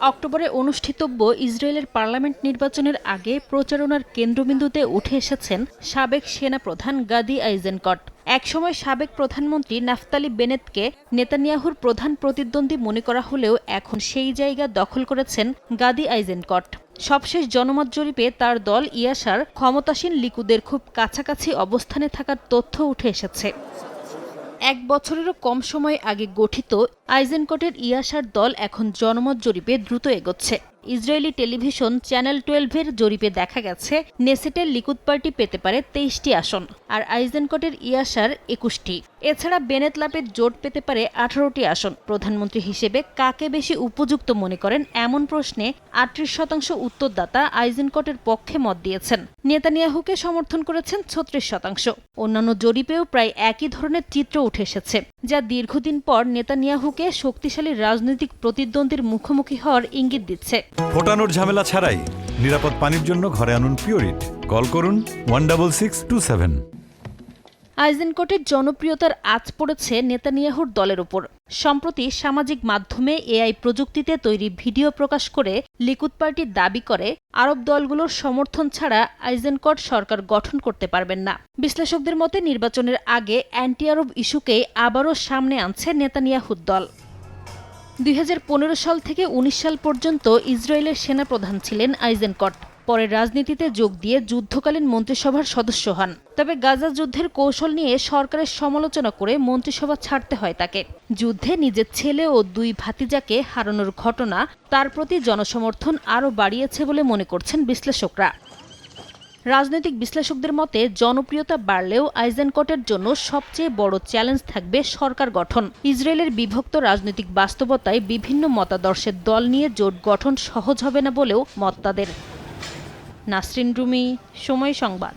অক্টোবরে অনুষ্ঠিতব্য ইসরায়েলের পার্লামেন্ট নির্বাচনের আগে প্রচারণার কেন্দ্রবিন্দুতে উঠে এসেছেন সাবেক সেনাপ্রধান গাদি আইজেনকট। একসময় সাবেক প্রধানমন্ত্রী নাফতালি বেনেতকে নেতানিয়াহুর প্রধান প্রতিদ্বন্দ্বী মনে করা হলেও এখন সেই জায়গা দখল করেছেন গাদি আইজেনকট। সবশেষ জনমত জরিপে তার দল ইয়াশার ক্ষমতাসীন লিকুদের খুব কাছাকাছি অবস্থানে থাকার তথ্য উঠে এসেছে। এক বছরেরও কম সময় আগে গঠিত আইজেনকটের ইয়াশার দল এখন জনমত জরিপে দ্রুত এগোচ্ছে। ইসরায়েলি টেলিভিশন চ্যানেল 12-এর জরিপে দেখা গেছে নেসেটের লিকুদ পার্টি পেতে পারে 23টি আসন, আর আইজেনকটের ইয়াশার 21টি। এছাড়া বেনেত লাপেদ জোট পেতে পারে 18টি আসন। প্রধানমন্ত্রী হিসেবে কাকে বেশি উপযুক্ত মনে করেন এমন প্রশ্নে 38% উত্তরদাতা আইজেনকটের পক্ষে মত দিয়েছেন। নেতানিয়াহুকে সমর্থন করেছেন 36%। অন্যান্য জরিপেও প্রায় একই ধরনের চিত্র উঠে এসেছে, যা দীর্ঘদিন পর নেতানিয়াহুকে শক্তিশালী রাজনৈতিক প্রতিদ্বন্দ্বীর মুখোমুখি হওয়ার ইঙ্গিত দিচ্ছে। ফোটানোর ঝামেলা ছাড়াই নিরাপদ পানির জন্য ঘরে আনুন পিওরিট। কল করুন 16627। আইজেনকটের জনপ্রিয়তার আঁচ পড়েছে নেতানিয়াহুর দলের উপর। সম্প্রতি সামাজিক মাধ্যমে এআই প্রযুক্তিতে তৈরি ভিডিও প্রকাশ করে লিকুদ পার্টি দাবি করে আরব দলগুলোর সমর্থন ছাড়া আইজেনকট সরকার গঠন করতে পারবেন না। বিশ্লেষকদের মতে নির্বাচনের আগে অ্যান্টি আরব ইস্যুকেই আবারও সামনে আনছে নেতানিয়াহুর দল। 2015 সাল থেকে 19 সাল পর্যন্ত ইসরায়েলের সেনাপ্রধান ছিলেন আইজেনকট। পরে রাজনীতিতে যোগ দিয়ে যুদ্ধকালীন মন্ত্রিসভার সদস্য হন। তবে গাজা যুদ্ধের কৌশল নিয়ে সরকারের সমালোচনা করে মন্ত্রিসভা ছাড়তে হয় তাকে। যুদ্ধে নিজের ছেলে ও 2 ভাতিজাকে হারানোর ঘটনা তার প্রতি জনসমর্থন আরও বাড়িয়েছে বলে মনে করছেন বিশ্লেষকরা। রাজনৈতিক বিশ্লেষকদের মতে জনপ্রিয়তা বাড়লেও আইজেনকটের জন্য সবচেয়ে বড় চ্যালেঞ্জ থাকবে সরকার গঠন। ইসরায়েলের বিভক্ত রাজনৈতিক বাস্তবতায় বিভিন্ন মতাদর্শের দল নিয়ে জোট গঠন সহজ হবে না বলেও মত তাদের। নাসরিন রুমি, সময় সংবাদ।